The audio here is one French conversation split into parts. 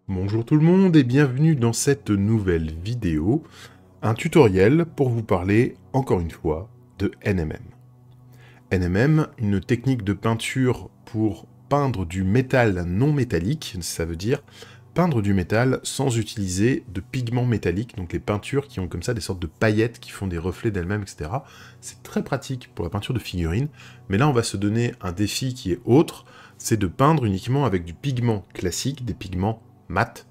Bonjour tout le monde et bienvenue dans cette nouvelle vidéo, un tutoriel pour vous parler encore une fois de NMM. NMM, une technique de peinture pour peindre du métal non métallique, ça veut dire peindre du métal sans utiliser de pigments métalliques, donc les peintures qui ont comme ça des sortes de paillettes qui font des reflets d'elles-mêmes, etc. C'est très pratique pour la peinture de figurines, mais là on va se donner un défi qui est autre, c'est de peindre uniquement avec du pigment classique, des pigments mat,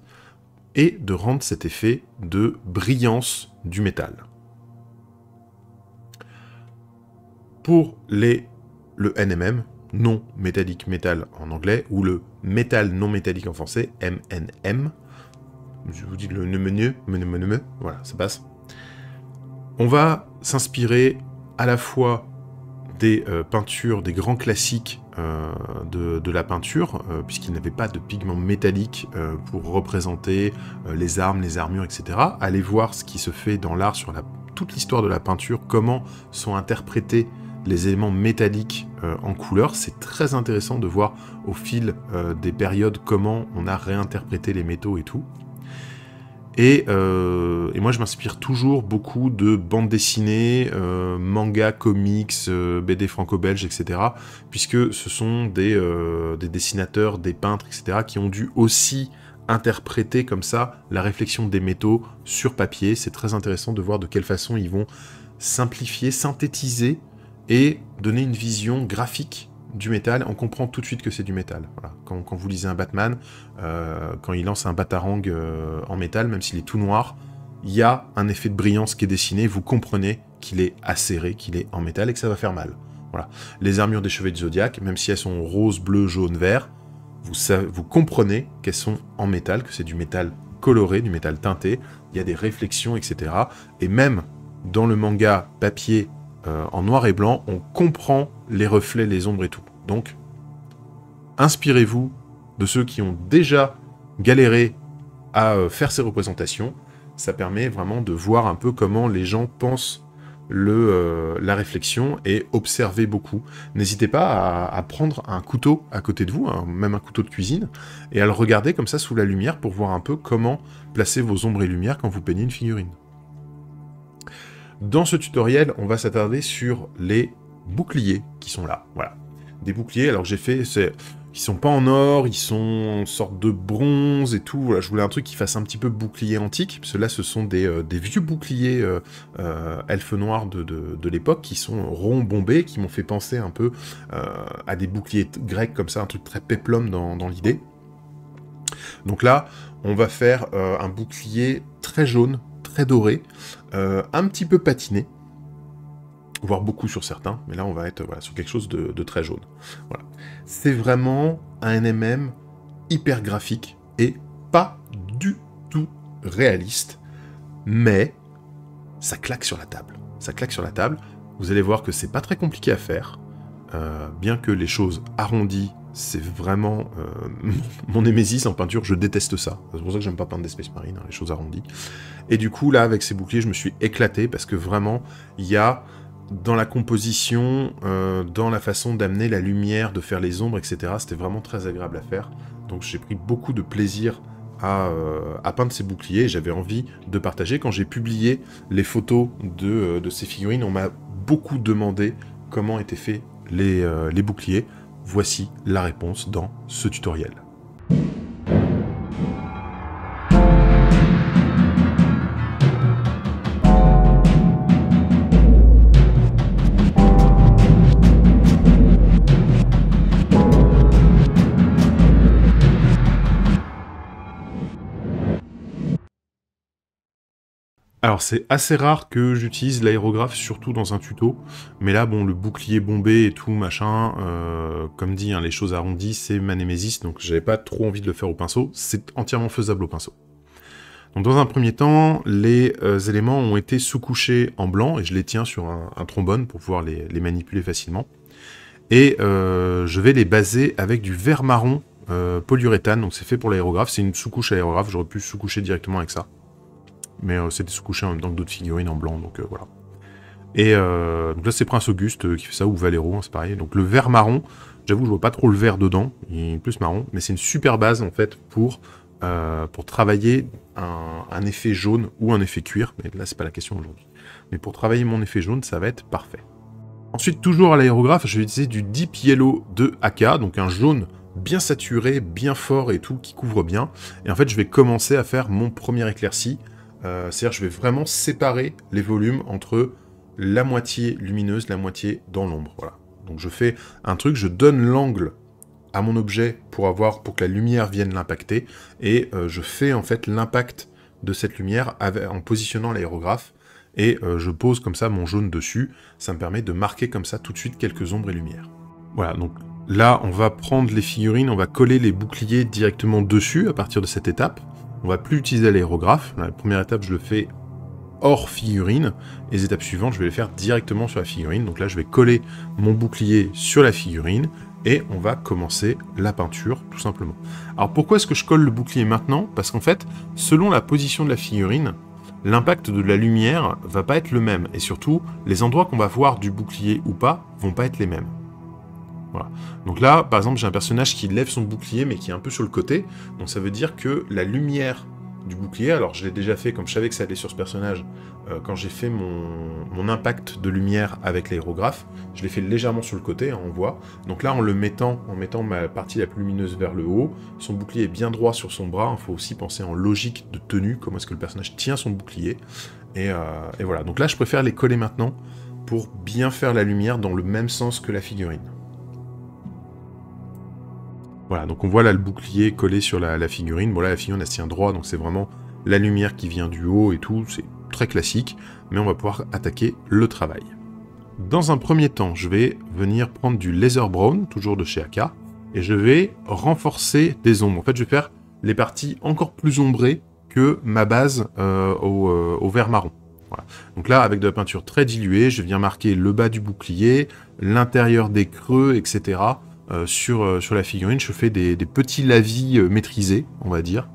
et de rendre cet effet de brillance du métal. Pour le NMM, non métallique métal en anglais, ou le métal non métallique en français, MNM, je vous dis le ne, voilà, ça passe. On va s'inspirer à la fois des peintures, des grands classiques de la peinture, puisqu'il n'avait pas de pigments métalliques pour représenter les armes, les armures, etc. Allez voir ce qui se fait dans l'art sur toute l'histoire de la peinture, comment sont interprétés les éléments métalliques en couleur. C'est très intéressant de voir au fil des périodes comment on a réinterprété les métaux et tout. Et moi, je m'inspire toujours beaucoup de bandes dessinées, mangas, comics, BD franco-belges, etc. Puisque ce sont des dessinateurs, des peintres, etc. qui ont dû aussi interpréter comme ça la réflexion des métaux sur papier. C'est très intéressant de voir de quelle façon ils vont simplifier, synthétiser et donner une vision graphique du métal, on comprend tout de suite que c'est du métal. Voilà. Quand vous lisez un Batman, quand il lance un batarang en métal, même s'il est tout noir, il y a un effet de brillance qui est dessiné, vous comprenez qu'il est acéré, qu'il est en métal et que ça va faire mal. Voilà. Les armures des chevaliers du Zodiac, même si elles sont rose, bleu, jaune, vert, vous comprenez qu'elles sont en métal, que c'est du métal coloré, du métal teinté, il y a des réflexions, etc. Et même dans le manga papier en noir et blanc, on comprend les reflets, les ombres et tout. Donc, inspirez-vous de ceux qui ont déjà galéré à faire ces représentations. Ça permet vraiment de voir un peu comment les gens pensent la réflexion et observer beaucoup. N'hésitez pas à prendre un couteau à côté de vous, hein, même un couteau de cuisine, et à le regarder comme ça sous la lumière pour voir un peu comment placer vos ombres et lumières quand vous peignez une figurine. Dans ce tutoriel, on va s'attarder sur les boucliers qui sont là. Voilà. Des boucliers, alors j'ai fait, ils sont pas en or, ils sont en sorte de bronze et tout. Voilà, je voulais un truc qui fasse un petit peu bouclier antique, parce que là, ce sont des vieux boucliers elfes noirs de l'époque, qui sont ronds, bombés, qui m'ont fait penser un peu à des boucliers grecs comme ça, un truc très péplum dans l'idée. Donc là, on va faire un bouclier très jaune, très doré, un petit peu patiné, voire beaucoup sur certains, mais là on va être voilà, sur quelque chose de très jaune. Voilà. C'est vraiment un NMM hyper graphique et pas du tout réaliste, mais ça claque sur la table. Ça claque sur la table, vous allez voir que c'est pas très compliqué à faire, bien que les choses arrondies, c'est vraiment mon némésis en peinture, je déteste ça. C'est pour ça que j'aime pas peindre des Space Marines, hein, les choses arrondies. Et du coup, là, avec ces boucliers, je me suis éclaté, parce que vraiment, il y a, dans la composition, dans la façon d'amener la lumière, de faire les ombres, etc., c'était vraiment très agréable à faire. Donc j'ai pris beaucoup de plaisir à peindre ces boucliers, j'avais envie de partager. Quand j'ai publié les photos de ces figurines, on m'a beaucoup demandé comment étaient faits les boucliers. Voici la réponse dans ce tutoriel. Alors c'est assez rare que j'utilise l'aérographe, surtout dans un tuto, mais là bon, le bouclier bombé et tout, machin, comme dit, hein, les choses arrondies, c'est ma némésis, donc j'avais pas trop envie de le faire au pinceau, c'est entièrement faisable au pinceau. Donc dans un premier temps, les éléments ont été sous-couchés en blanc, et je les tiens sur un trombone pour pouvoir les manipuler facilement, et je vais les baser avec du verre marron polyuréthane, donc c'est fait pour l'aérographe, c'est une sous-couche aérographe, j'aurais pu sous-coucher directement avec ça. Mais c'était sous-couché en même temps que d'autres figurines en blanc, donc voilà. Et donc là, c'est Prince Auguste qui fait ça, ou Valero, hein, c'est pareil. Donc le vert marron, j'avoue, je vois pas trop le vert dedans, il est plus marron, mais c'est une super base, en fait, pour pour travailler un effet jaune ou un effet cuir, mais là c'est pas la question aujourd'hui. Mais pour travailler mon effet jaune, ça va être parfait. Ensuite, toujours à l'aérographe, je vais utiliser du Deep Yellow de AK, donc un jaune bien saturé, bien fort et tout, qui couvre bien. Et en fait, je vais commencer à faire mon premier éclairci. C'est-à-dire, je vais vraiment séparer les volumes entre la moitié lumineuse, la moitié dans l'ombre. Voilà. Donc je fais un truc, je donne l'angle à mon objet pour que la lumière vienne l'impacter, et je fais en fait l'impact de cette lumière en positionnant l'aérographe, et je pose comme ça mon jaune dessus. Ça me permet de marquer comme ça tout de suite quelques ombres et lumières. Voilà, donc là on va prendre les figurines, on va coller les boucliers directement dessus à partir de cette étape. On va plus utiliser l'aérographe. La première étape je le fais hors figurine, et les étapes suivantes je vais les faire directement sur la figurine. Donc là je vais coller mon bouclier sur la figurine, et on va commencer la peinture, tout simplement. Alors pourquoi est-ce que je colle le bouclier maintenant? Parce qu'en fait, selon la position de la figurine, l'impact de la lumière va pas être le même, et surtout, les endroits qu'on va voir du bouclier ou pas vont pas être les mêmes. Voilà. Donc là, par exemple, j'ai un personnage qui lève son bouclier, mais qui est un peu sur le côté, donc ça veut dire que la lumière du bouclier, alors je l'ai déjà fait, comme je savais que ça allait sur ce personnage, quand j'ai fait mon impact de lumière avec l'aérographe, je l'ai fait légèrement sur le côté, hein, on voit. Donc là, en mettant ma partie la plus lumineuse vers le haut, son bouclier est bien droit sur son bras. Il faut aussi penser en logique de tenue, comment est-ce que le personnage tient son bouclier. Et voilà, donc là, je préfère les coller maintenant pour bien faire la lumière dans le même sens que la figurine. Voilà, donc on voit là le bouclier collé sur la figurine. Bon là, la figurine, elle se tient droit, donc c'est vraiment la lumière qui vient du haut et tout. C'est très classique, mais on va pouvoir attaquer le travail. Dans un premier temps, je vais venir prendre du Laser Brown, toujours de chez AK, et je vais renforcer des ombres. En fait, je vais faire les parties encore plus ombrées que ma base au vert marron. Voilà. Donc là, avec de la peinture très diluée, je viens marquer le bas du bouclier, l'intérieur des creux, etc. Sur la figurine, je fais des petits lavis maîtrisés, on va dire.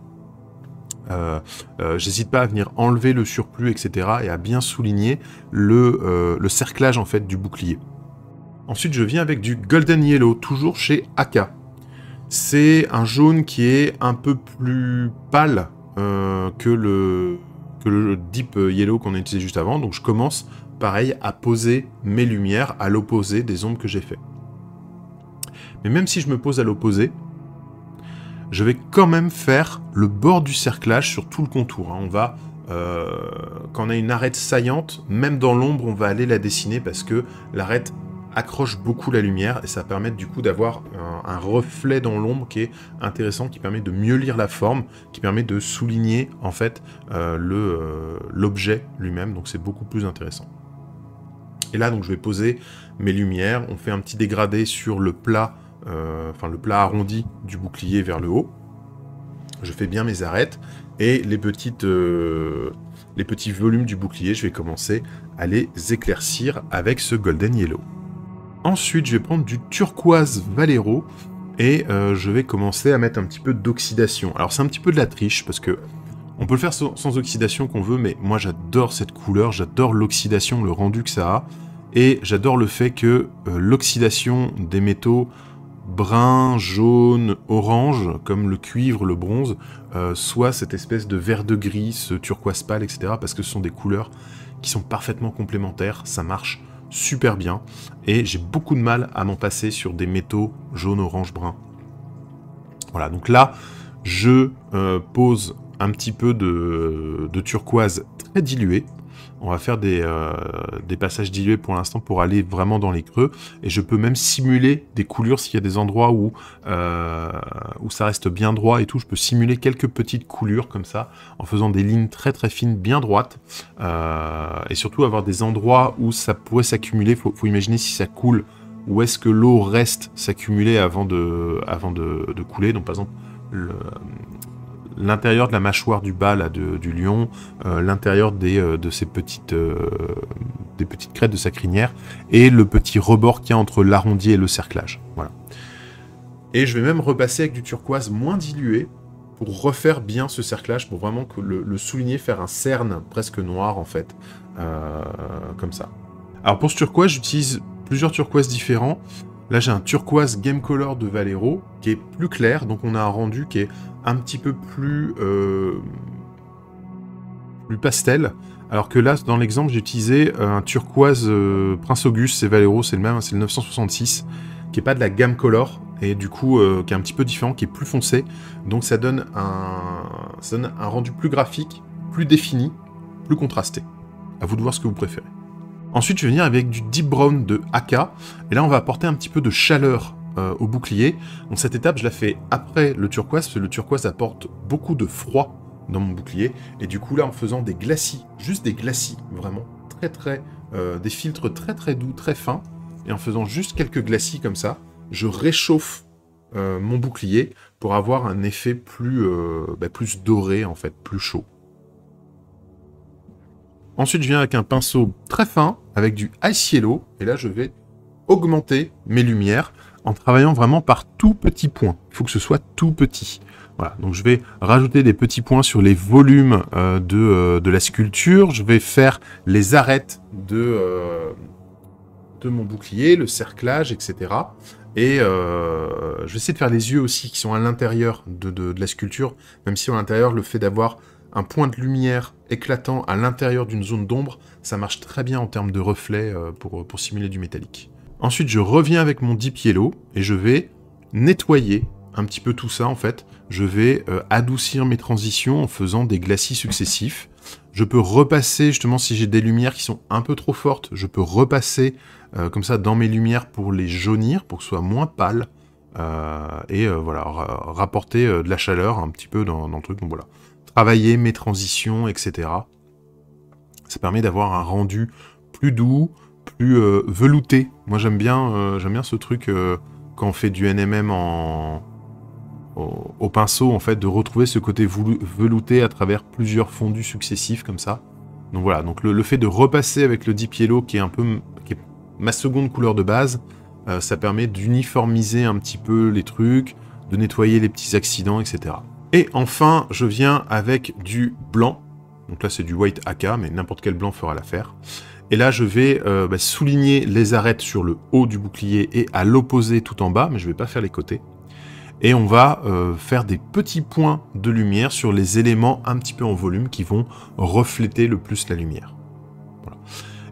J'hésite pas à venir enlever le surplus, etc. et à bien souligner le cerclage en fait du bouclier. Ensuite, je viens avec du Golden Yellow, toujours chez AK. C'est un jaune qui est un peu plus pâle que le Deep Yellow qu'on a utilisé juste avant. Donc je commence, pareil, à poser mes lumières à l'opposé des ombres que j'ai fait. Mais même si je me pose à l'opposé, je vais quand même faire le bord du cerclage sur tout le contour. Hein. On va, quand on a une arête saillante, même dans l'ombre, on va aller la dessiner parce que l'arête accroche beaucoup la lumière et ça permet du coup d'avoir un reflet dans l'ombre qui est intéressant, qui permet de mieux lire la forme, qui permet de souligner en fait l'objet lui-même. Donc c'est beaucoup plus intéressant. Et là, donc je vais poser mes lumières. On fait un petit dégradé sur le plat. Le plat arrondi du bouclier vers le haut. Je fais bien mes arêtes et les petits volumes du bouclier, je vais commencer à les éclaircir avec ce Golden Yellow. Ensuite, je vais prendre du turquoise Valero et je vais commencer à mettre un petit peu d'oxydation. Alors c'est un petit peu de la triche parce que on peut le faire sans oxydation qu'on veut, mais moi j'adore cette couleur, j'adore l'oxydation, le rendu que ça a, et j'adore le fait que l'oxydation des métaux brun, jaune, orange, comme le cuivre, le bronze, soit cette espèce de vert de gris, ce turquoise pâle, etc. Parce que ce sont des couleurs qui sont parfaitement complémentaires, ça marche super bien, et j'ai beaucoup de mal à m'en passer sur des métaux jaune, orange, brun. Voilà, donc là, je pose un petit peu de turquoise très dilué. On va faire des passages dilués pour l'instant pour aller vraiment dans les creux. Et je peux même simuler des coulures s'il y a des endroits où ça reste bien droit et tout. Je peux simuler quelques petites coulures comme ça en faisant des lignes très très fines, bien droites. Et surtout avoir des endroits où ça pourrait s'accumuler. Faut imaginer si ça coule, où est-ce que l'eau reste s'accumuler avant de couler. Donc par exemple, l'intérieur de la mâchoire du bas là, du lion, l'intérieur de ces petites crêtes de sa crinière, et le petit rebord qu'il y a entre l'arrondi et le cerclage. Voilà. Et je vais même repasser avec du turquoise moins dilué pour refaire bien ce cerclage, pour vraiment que le souligner, faire un cerne presque noir en fait, comme ça. Alors pour ce turquoise, j'utilise plusieurs turquoises différents. Là, j'ai un turquoise Game Color de Valero qui est plus clair, donc on a un rendu qui est un petit peu plus pastel. Alors que là, dans l'exemple, j'ai utilisé un turquoise Prince Auguste, c'est Valero, c'est le même, c'est le 966, qui est pas de la gamme Color, et du coup, qui est un petit peu différent, qui est plus foncé. Donc ça donne un rendu plus graphique, plus défini, plus contrasté. À vous de voir ce que vous préférez. Ensuite, je vais venir avec du Deep Brown de AK, et là, on va apporter un petit peu de chaleur au bouclier. Donc cette étape, je la fais après le turquoise, parce que le turquoise apporte beaucoup de froid dans mon bouclier, et du coup là en faisant des glacis, juste des glacis, vraiment des filtres très doux, très fins, et en faisant juste quelques glacis comme ça, je réchauffe mon bouclier pour avoir un effet plus doré en fait, plus chaud. Ensuite je viens avec un pinceau très fin, avec du Ice Yellow, et là je vais augmenter mes lumières en travaillant vraiment par tout petits points. Il faut que ce soit tout petit. Voilà, donc je vais rajouter des petits points sur les volumes de la sculpture. Je vais faire les arêtes de mon bouclier, le cerclage, etc. Et je vais essayer de faire les yeux aussi qui sont à l'intérieur de la sculpture, même si à l'intérieur, le fait d'avoir un point de lumière éclatant à l'intérieur d'une zone d'ombre, ça marche très bien en termes de reflets pour simuler du métallique. Ensuite, je reviens avec mon Deep Yellow et je vais nettoyer un petit peu tout ça en fait. Je vais adoucir mes transitions en faisant des glacis successifs. Je peux repasser, justement, si j'ai des lumières qui sont un peu trop fortes, je peux repasser comme ça dans mes lumières pour les jaunir, pour que ce soit moins pâle. Voilà, rapporter de la chaleur un petit peu dans le truc. Donc voilà, travailler mes transitions, etc. Ça permet d'avoir un rendu plus doux, plus velouté. Moi j'aime bien ce truc quand on fait du NMM au pinceau, en fait, de retrouver ce côté velouté à travers plusieurs fondus successifs comme ça. Donc voilà, donc le fait de repasser avec le Deep Yellow qui est ma seconde couleur de base, ça permet d'uniformiser un petit peu les trucs, de nettoyer les petits accidents, etc. Et enfin, je viens avec du blanc. Donc là, c'est du White AK, mais n'importe quel blanc fera l'affaire. Et là, je vais souligner les arêtes sur le haut du bouclier et à l'opposé tout en bas, mais je ne vais pas faire les côtés. Et on va faire des petits points de lumière sur les éléments un petit peu en volume qui vont refléter le plus la lumière. Voilà.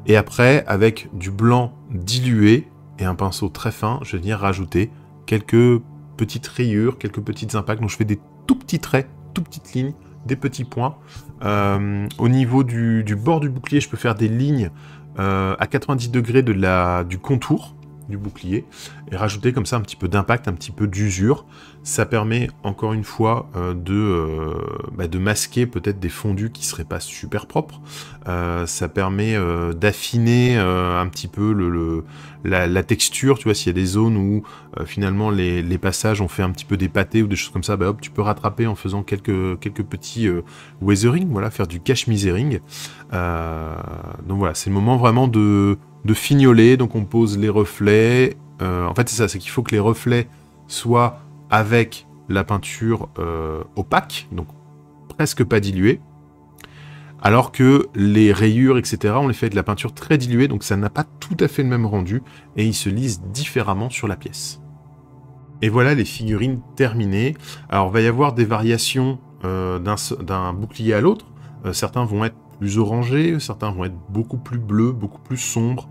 Et après, avec du blanc dilué et un pinceau très fin, je vais venir rajouter quelques petites rayures, quelques petits impacts. Donc je fais des tout petits traits, tout petites lignes, des petits points. Au niveau du bord du bouclier, je peux faire des lignes à 90 degrés du contour du bouclier et rajouter comme ça un petit peu d'impact, un petit peu d'usure. Ça permet encore une fois de masquer peut-être des fondus qui seraient pas super propres. Ça permet d'affiner un petit peu la texture, tu vois, s'il y a des zones où finalement les passages ont fait un petit peu des pâtés ou des choses comme ça, bah hop, tu peux rattraper en faisant quelques petits weathering, voilà, faire du cache misering. Donc voilà, c'est le moment vraiment de fignoler, donc on pose les reflets. En fait, c'est ça, c'est qu'il faut que les reflets soient avec la peinture opaque, donc presque pas diluée, alors que les rayures, etc., on les fait avec de la peinture très diluée, donc ça n'a pas tout à fait le même rendu, et ils se lisent différemment sur la pièce. Et voilà les figurines terminées. Alors, il va y avoir des variations d'un bouclier à l'autre. Certains vont être plus orangés, certains vont être beaucoup plus bleus, beaucoup plus sombres,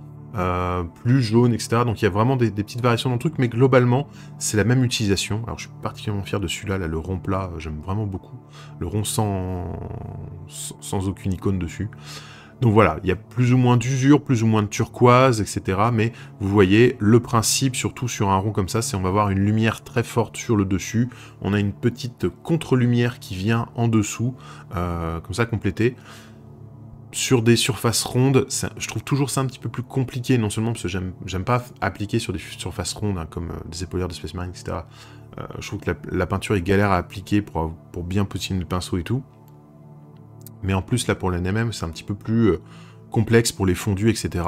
plus jaunes, etc. Donc il y a vraiment des petites variations dans le truc, mais globalement, c'est la même utilisation. Alors je suis particulièrement fier de celui-là, le rond plat, j'aime vraiment beaucoup. Le rond sans aucune icône dessus. Donc voilà, il y a plus ou moins d'usure, plus ou moins de turquoise, etc. Mais vous voyez, le principe, surtout sur un rond comme ça, c'est on va avoir une lumière très forte sur le dessus. On a une petite contre-lumière qui vient en dessous, comme ça, complétée. Sur des surfaces rondes, je trouve toujours ça un petit peu plus compliqué, non seulement parce que j'aime pas appliquer sur des surfaces rondes, hein, comme des épaulières de Space Marine, etc. Je trouve que la peinture est galère à appliquer pour bien positionner le pinceau et tout. Mais en plus, là, pour le NMM, c'est un petit peu plus complexe pour les fondus, etc.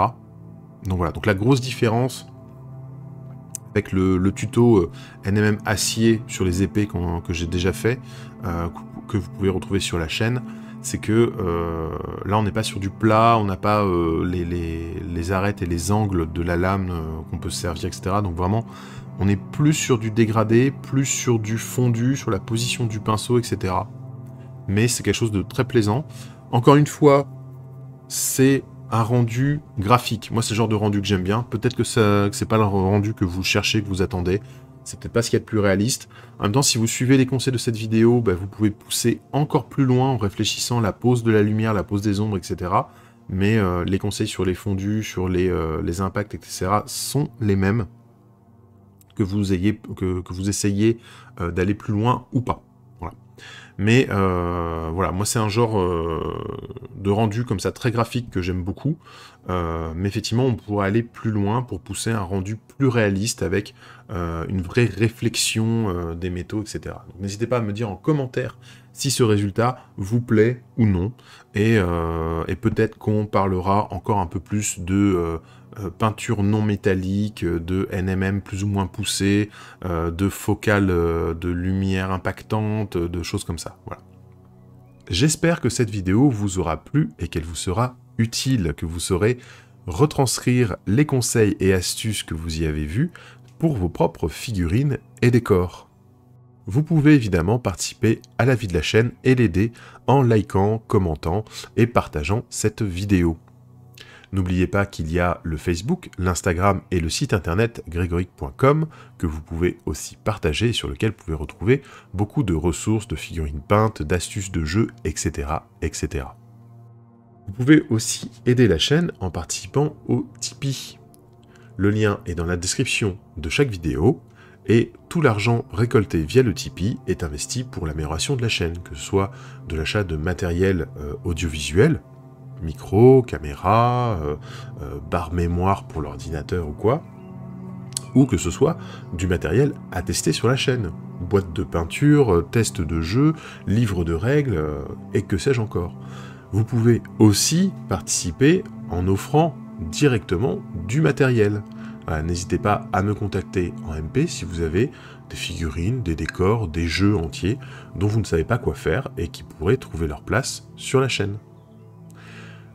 Donc voilà, donc la grosse différence avec le tuto NMM acier sur les épées que j'ai déjà fait, que vous pouvez retrouver sur la chaîne, c'est que là on n'est pas sur du plat, on n'a pas les arêtes et les angles de la lame qu'on peut se servir, etc. Donc vraiment, on est plus sur du dégradé, plus sur du fondu, sur la position du pinceau, etc. Mais c'est quelque chose de très plaisant. Encore une fois, c'est un rendu graphique. Moi, c'est le genre de rendu que j'aime bien. Peut-être que c'est pas le rendu que vous cherchez, que vous attendez. C'est peut-être pas ce qu'il y a de plus réaliste. En même temps, si vous suivez les conseils de cette vidéo, vous pouvez pousser encore plus loin en réfléchissant la pose de la lumière, la pose des ombres, etc. Mais les conseils sur les fondus, sur les impacts, etc. sont les mêmes, que vous essayez d'aller plus loin ou pas. Voilà. Mais voilà, moi c'est un genre de rendu comme ça très graphique que j'aime beaucoup. Mais effectivement, on pourrait aller plus loin pour pousser un rendu plus réaliste avec une vraie réflexion des métaux, etc. N'hésitez pas à me dire en commentaire si ce résultat vous plaît ou non. Et peut-être qu'on parlera encore un peu plus de peinture non métallique, de NMM plus ou moins poussé, de focale de lumière impactante, de choses comme ça. Voilà. J'espère que cette vidéo vous aura plu et qu'elle vous sera utile, que vous saurez retranscrire les conseils et astuces que vous y avez vus pour vos propres figurines et décors. Vous pouvez évidemment participer à la vie de la chaîne et l'aider en likant, commentant et partageant cette vidéo. N'oubliez pas qu'il y a le Facebook, l'Instagram et le site internet gregoric.com que vous pouvez aussi partager et sur lequel vous pouvez retrouver beaucoup de ressources, de figurines peintes, d'astuces de jeux, etc., etc. Vous pouvez aussi aider la chaîne en participant au Tipeee. Le lien est dans la description de chaque vidéo et tout l'argent récolté via le Tipeee est investi pour l'amélioration de la chaîne, que ce soit de l'achat de matériel audiovisuel, micro, caméra, barre mémoire pour l'ordinateur ou quoi, ou que ce soit du matériel à tester sur la chaîne, boîte de peinture, test de jeu, livre de règles, et que sais-je encore. Vous pouvez aussi participer en offrant directement du matériel. N'hésitez pas à me contacter en MP si vous avez des figurines, des décors, des jeux entiers dont vous ne savez pas quoi faire et qui pourraient trouver leur place sur la chaîne.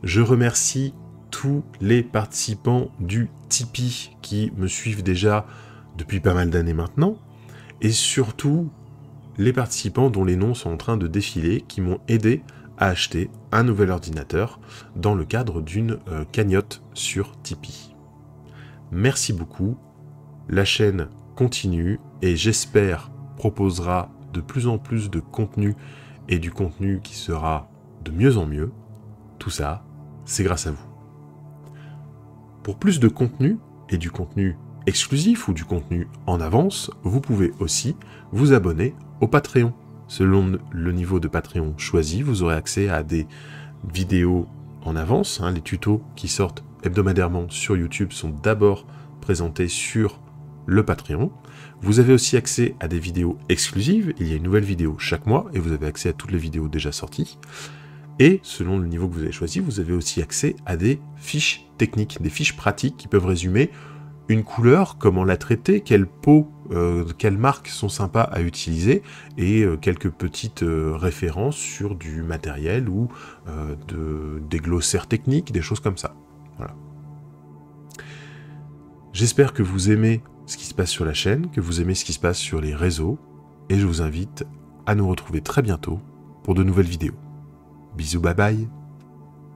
Je remercie tous les participants du Tipeee qui me suivent déjà depuis pas mal d'années maintenant, et surtout les participants dont les noms sont en train de défiler, qui m'ont aidé à acheter un nouvel ordinateur dans le cadre d'une cagnotte sur Tipeee. Merci beaucoup, la chaîne continue et j'espère proposera de plus en plus de contenu et du contenu qui sera de mieux en mieux. Tout ça, c'est grâce à vous. Pour plus de contenu, et du contenu exclusif ou du contenu en avance, vous pouvez aussi vous abonner au Patreon. Selon le niveau de Patreon choisi, vous aurez accès à des vidéos en avance. Les tutos qui sortent hebdomadairement sur YouTube sont d'abord présentés sur le Patreon. Vous avez aussi accès à des vidéos exclusives. Il y a une nouvelle vidéo chaque mois et vous avez accès à toutes les vidéos déjà sorties. Et selon le niveau que vous avez choisi, vous avez aussi accès à des fiches techniques, des fiches pratiques qui peuvent résumer une couleur, comment la traiter, quelles peaux, quelles marques sont sympas à utiliser, et quelques petites références sur du matériel ou des glossaires techniques, des choses comme ça. Voilà. J'espère que vous aimez ce qui se passe sur la chaîne, que vous aimez ce qui se passe sur les réseaux, et je vous invite à nous retrouver très bientôt pour de nouvelles vidéos. Bisous, bye bye.